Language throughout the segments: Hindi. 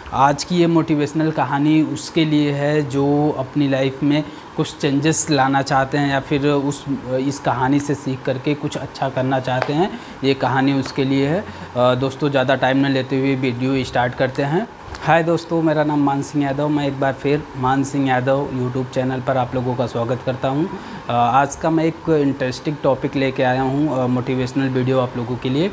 आज की ये मोटिवेशनल कहानी उसके लिए है जो अपनी लाइफ में कुछ चेंजेस लाना चाहते हैं या फिर इस कहानी से सीख करके कुछ अच्छा करना चाहते हैं। ये कहानी उसके लिए है। दोस्तों ज़्यादा टाइम न लेते हुए वीडियो स्टार्ट करते हैं। हाय दोस्तों, मेरा नाम मान सिंह यादव। मैं एक बार फिर मान सिंह यादव यूट्यूब चैनल पर आप लोगों का स्वागत करता हूं। आज का मैं एक इंटरेस्टिंग टॉपिक लेके आया हूं, मोटिवेशनल वीडियो आप लोगों के लिए।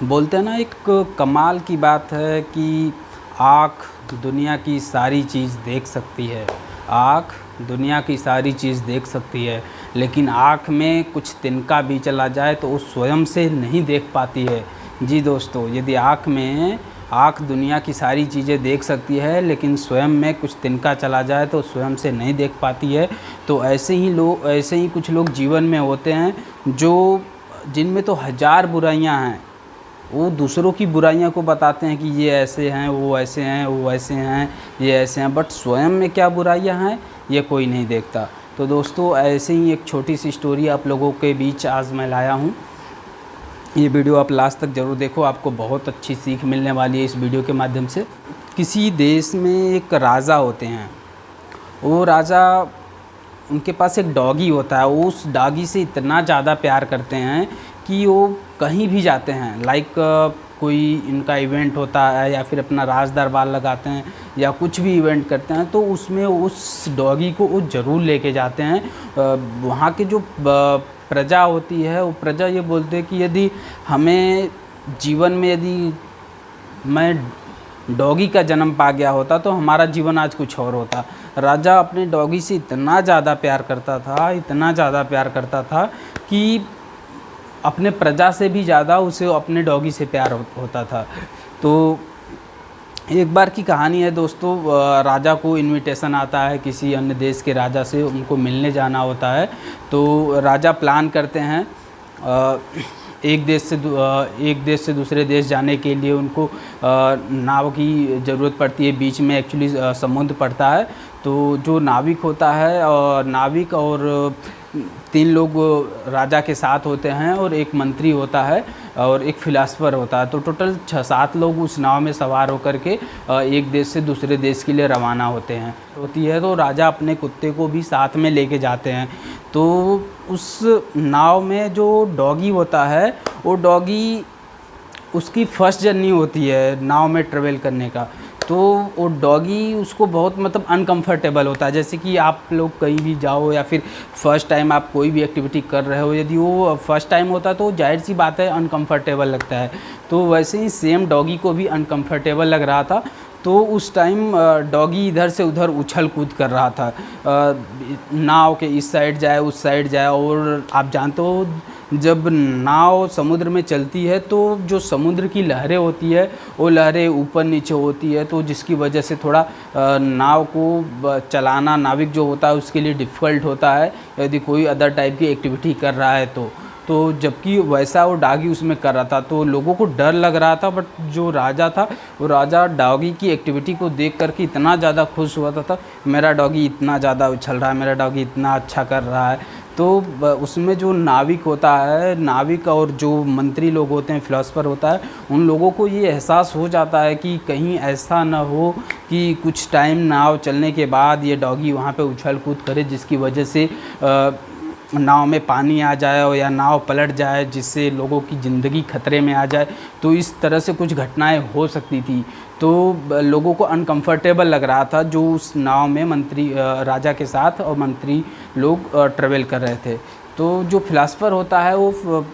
बोलते हैं ना, एक कमाल की बात है कि आँख दुनिया की सारी चीज़ देख सकती है। आँख दुनिया की सारी चीज़ देख सकती है, लेकिन आँख में कुछ तिनका भी चला जाए तो वो स्वयं से नहीं देख पाती है। जी दोस्तों, यदि आँख दुनिया की सारी चीज़ें देख सकती है, लेकिन स्वयं में कुछ तिनका चला जाए तो स्वयं से नहीं देख पाती है। तो ऐसे ही कुछ लोग जीवन में होते हैं जिनमें तो हज़ार बुराइयां हैं। वो दूसरों की बुराइयां को बताते हैं कि ये ऐसे हैं, वो ऐसे हैं, वो ऐसे हैं, ये ऐसे हैं, बट स्वयं में क्या बुराइयां हैं ये कोई नहीं देखता। तो दोस्तों, ऐसे ही एक छोटी सी स्टोरी आप लोगों के बीच आज मैं लाया हूँ। ये वीडियो आप लास्ट तक ज़रूर देखो, आपको बहुत अच्छी सीख मिलने वाली है इस वीडियो के माध्यम से। किसी देश में एक राजा होते हैं। वो राजा, उनके पास एक डॉगी होता है। वो उस डॉगी से इतना ज़्यादा प्यार करते हैं कि वो कहीं भी जाते हैं, लाइक कोई इनका इवेंट होता है या फिर अपना राज दरबार लगाते हैं या कुछ भी इवेंट करते हैं तो उसमें उस डॉगी को वो ज़रूर लेके जाते हैं। वहाँ के जो प्रजा होती है, वो प्रजा ये बोलते हैं कि यदि हमें जीवन में यदि मैं डॉगी का जन्म पा गया होता तो हमारा जीवन आज कुछ और होता। राजा अपने डॉगी से इतना ज़्यादा प्यार करता था, इतना ज़्यादा प्यार करता था कि अपने प्रजा से भी ज़्यादा उसे अपने डॉगी से प्यार होता था। तो एक बार की कहानी है दोस्तों। राजा को इनविटेशन आता है किसी अन्य देश के राजा से, उनको मिलने जाना होता है। तो राजा प्लान करते हैं एक देश से दूसरे देश जाने के लिए उनको नाव की ज़रूरत पड़ती है। बीच में एक्चुअली समुद्र पड़ता है। तो जो नाविक होता है, नाविक और 3 लोग राजा के साथ होते हैं और एक मंत्री होता है और एक फिलासफर होता है। तो टोटल 6-7 लोग उस नाव में सवार होकर के एक देश से दूसरे देश के लिए रवाना होते हैं। तो राजा अपने कुत्ते को भी साथ में लेके जाते हैं। तो उस नाव में जो डॉगी होता है, वो डॉगी, उसकी फर्स्ट जर्नी होती है नाव में ट्रेवल करने का। तो वो डॉगी उसको बहुत अनकंफर्टेबल होता है। जैसे कि आप लोग कहीं भी जाओ या फिर फर्स्ट टाइम आप कोई भी एक्टिविटी कर रहे हो, यदि वो फर्स्ट टाइम होता है तो जाहिर सी बात है अनकंफर्टेबल लगता है। तो वैसे ही सेम डॉगी को भी अनकंफर्टेबल लग रहा था। तो उस टाइम डॉगी इधर से उधर उछल कूद कर रहा था, नाव के इस साइड जाए उस साइड जाए। और आप जानते हो, जब नाव समुद्र में चलती है तो जो समुद्र की लहरें होती है वो लहरें ऊपर नीचे होती है, तो जिसकी वजह से थोड़ा नाव को चलाना नाविक जो होता है उसके लिए डिफ़िकल्ट होता है यदि कोई अदर टाइप की एक्टिविटी कर रहा है तो जबकि वैसा वो डॉगी उसमें कर रहा था तो लोगों को डर लग रहा था। बट जो राजा था, वो राजा डॉगी की एक्टिविटी को देख करके इतना ज़्यादा खुश हुआ था, मेरा डॉगी इतना ज़्यादा उछल रहा है, मेरा डॉगी इतना अच्छा कर रहा है। तो उसमें जो नाविक होता है, नाविक और जो मंत्री लोग होते हैं, फिलोसफर होता है, उन लोगों को ये एहसास हो जाता है कि कहीं ऐसा ना हो कि कुछ टाइम नाव चलने के बाद ये डॉगी वहाँ पे उछल कूद करे, जिसकी वजह से नाव में पानी आ जाए या नाव पलट जाए, जिससे लोगों की ज़िंदगी खतरे में आ जाए। तो इस तरह से कुछ घटनाएं हो सकती थी। तो लोगों को अनकंफर्टेबल लग रहा था जो उस नाव में राजा के साथ और मंत्री लोग ट्रेवल कर रहे थे। तो जो फिलासफर होता है वो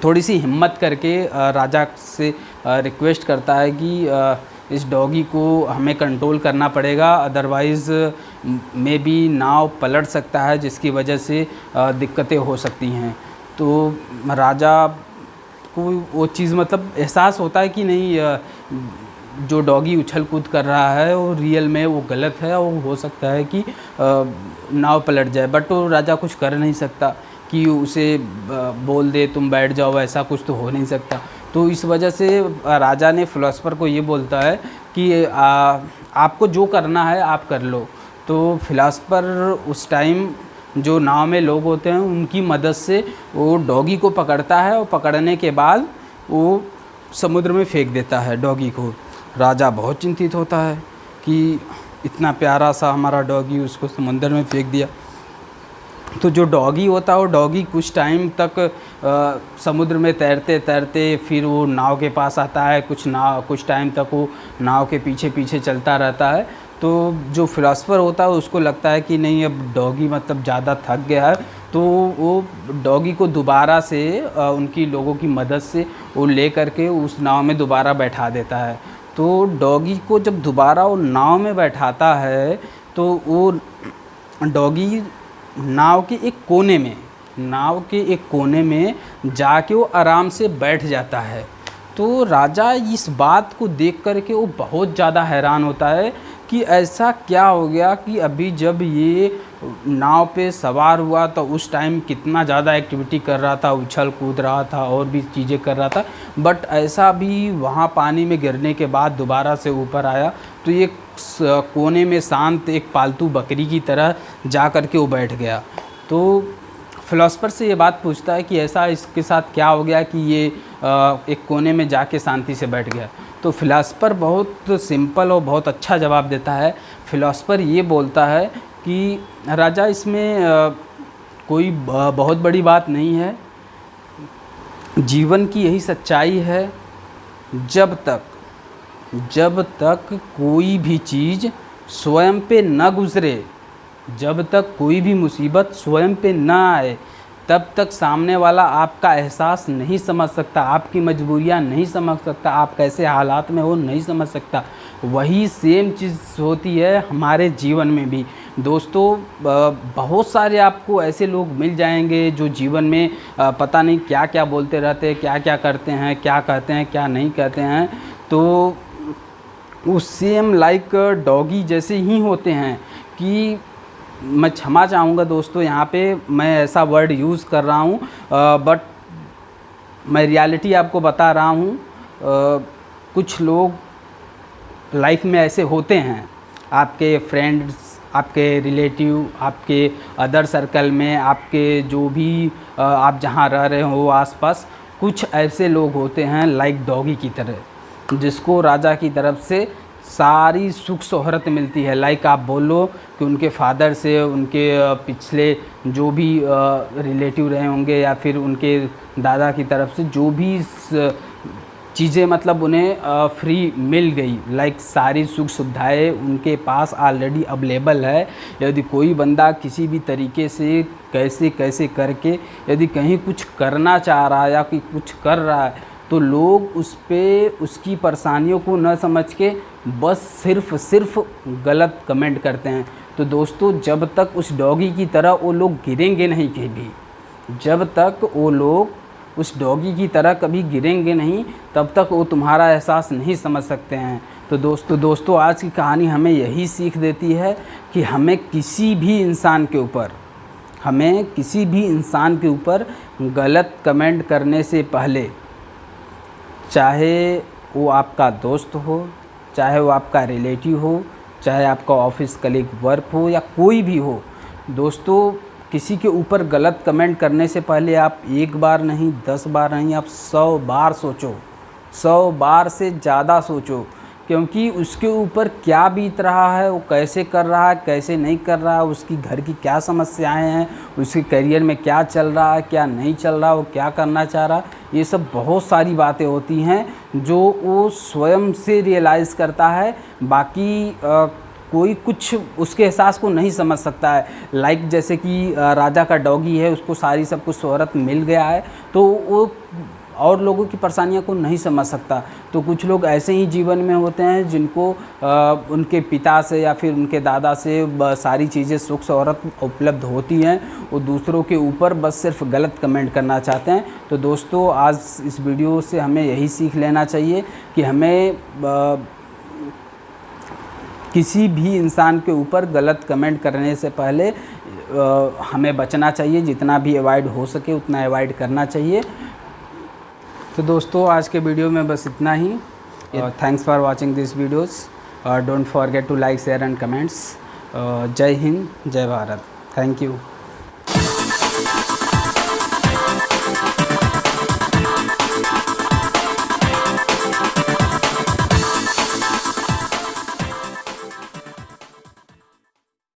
थोड़ी सी हिम्मत करके राजा से रिक्वेस्ट करता है कि इस डॉगी को हमें कंट्रोल करना पड़ेगा, अदरवाइज़ मे बी नाव पलट सकता है, जिसकी वजह से दिक्कतें हो सकती हैं। तो राजा को वो चीज़ एहसास होता है कि नहीं, जो डॉगी उछल कूद कर रहा है वो रियल में वो गलत है, वो हो सकता है कि नाव पलट जाए। बट वो राजा कुछ कर नहीं सकता कि उसे बोल दे तुम बैठ जाओ, ऐसा कुछ तो हो नहीं सकता। तो इस वजह से राजा ने फिलोसफर को ये बोलता है कि आपको जो करना है आप कर लो। तो फिलोसफर उस टाइम जो नाव में लोग होते हैं उनकी मदद से वो डॉगी को पकड़ता है और पकड़ने के बाद वो समुद्र में फेंक देता है डॉगी को। राजा बहुत चिंतित होता है कि इतना प्यारा सा हमारा डॉगी, उसको समुंदर में फेंक दिया। तो जो डॉगी होता है वो डॉगी कुछ टाइम तक समुद्र में तैरते तैरते फिर वो नाव के पास आता है। कुछ टाइम तक वो नाव के पीछे पीछे चलता रहता है। तो जो फिलॉसफर होता है उसको लगता है कि नहीं, अब डॉगी मतलब ज़्यादा थक गया है, तो वो डॉगी को दोबारा से उनकी लोगों की मदद से वो ले करके उस नाव में दोबारा बैठा देता है। तो डॉगी को जब दोबारा वो नाव में बैठाता है तो वो डॉगी नाव के एक कोने में जाके वो आराम से बैठ जाता है। तो राजा इस बात को देख कर के वो बहुत ज़्यादा हैरान होता है कि ऐसा क्या हो गया कि अभी जब ये नाव पे सवार हुआ तो उस टाइम कितना ज़्यादा एक्टिविटी कर रहा था, उछल कूद रहा था और भी चीज़ें कर रहा था, बट ऐसा भी वहाँ पानी में गिरने के बाद दोबारा से ऊपर आया तो ये कोने में शांत एक पालतू बकरी की तरह जा कर के वो बैठ गया। तो फिलॉसफर से ये बात पूछता है कि ऐसा इसके साथ क्या हो गया कि ये एक कोने में जाके शांति से बैठ गया। तो फिलॉसफर बहुत सिंपल और बहुत अच्छा जवाब देता है। फिलॉसफर ये बोलता है कि राजा, इसमें कोई बहुत बड़ी बात नहीं है। जीवन की यही सच्चाई है, जब तक कोई भी चीज़ स्वयं पे न गुज़रे, जब तक कोई भी मुसीबत स्वयं पे न आए, तब तक सामने वाला आपका एहसास नहीं समझ सकता, आपकी मजबूरियां नहीं समझ सकता, आप कैसे हालात में हो नहीं समझ सकता। वही सेम चीज़ होती है हमारे जीवन में भी। दोस्तों, बहुत सारे आपको ऐसे लोग मिल जाएंगे जो जीवन में पता नहीं क्या क्या बोलते रहते हैं, क्या क्या करते हैं, क्या कहते हैं, क्या नहीं कहते हैं। तो वो सेम लाइक डॉगी जैसे ही होते हैं कि मैं क्षमा चाहूँगा दोस्तों, यहाँ पे मैं ऐसा वर्ड यूज़ कर रहा हूँ, बट मैं रियलिटी आपको बता रहा हूँ। कुछ लोग लाइफ में ऐसे होते हैं, आपके फ्रेंड्स, आपके रिलेटिव, आपके अदर सर्कल में, आपके जो भी आप जहाँ रह रहे हो आसपास, कुछ ऐसे लोग होते हैं लाइक डॉगी की तरह, जिसको राजा की तरफ से सारी सुख शोहरत मिलती है। लाइक आप बोलो कि उनके फादर से, उनके पिछले जो भी रिलेटिव रहे होंगे या फिर उनके दादा की तरफ से जो भी चीज़ें मतलब उन्हें फ्री मिल गई, लाइक सारी सुख सुविधाएं उनके पास ऑलरेडी अवेलेबल है। यदि कोई बंदा किसी भी तरीके से कैसे कैसे करके यदि कहीं कुछ करना चाह रहा है या कि कुछ कर रहा है, तो लोग उस पर उसकी परेशानियों को न समझ के बस सिर्फ गलत कमेंट करते हैं। तो दोस्तों, जब तक उस डॉगी की तरह वो लोग गिरेंगे नहीं कभी, जब तक वो लोग उस डॉगी की तरह कभी गिरेंगे नहीं, तब तक वो तुम्हारा एहसास नहीं समझ सकते हैं। तो दोस्तों आज की कहानी हमें यही सीख देती है कि हमें किसी भी इंसान के ऊपर गलत कमेंट करने से पहले, चाहे वो आपका दोस्त हो, चाहे वो आपका रिलेटिव हो, चाहे आपका ऑफिस कलीग वर्क हो या कोई भी हो, दोस्तों किसी के ऊपर गलत कमेंट करने से पहले आप एक बार नहीं, 10 बार नहीं, आप 100 बार सोचो, 100 बार से ज़्यादा सोचो, क्योंकि उसके ऊपर क्या बीत रहा है, वो कैसे कर रहा है, कैसे नहीं कर रहा है, उसकी घर की क्या समस्याएं हैं, उसके करियर में क्या चल रहा है, क्या नहीं चल रहा, वो क्या करना चाह रहा, ये सब बहुत सारी बातें होती हैं जो वो स्वयं से रियलाइज़ करता है। बाकी कोई कुछ उसके एहसास को नहीं समझ सकता है। लाइक जैसे कि राजा का डॉगी है, उसको सारी सब कुछ शोहरत मिल गया है, तो वो और लोगों की परेशानियों को नहीं समझ सकता। तो कुछ लोग ऐसे ही जीवन में होते हैं जिनको उनके पिता से या फिर उनके दादा से सारी चीज़ें सुख शोहरत उपलब्ध होती हैं, वो दूसरों के ऊपर बस सिर्फ गलत कमेंट करना चाहते हैं। तो दोस्तों, आज इस वीडियो से हमें यही सीख लेना चाहिए कि हमें किसी भी इंसान के ऊपर गलत कमेंट करने से पहले हमें बचना चाहिए, जितना भी अवॉइड हो सके उतना अवॉइड करना चाहिए। तो दोस्तों, आज के वीडियो में बस इतना ही। Thanks for watching this videos. Don't forget to like, share and comments. जय हिंद, जय भारत। Thank you.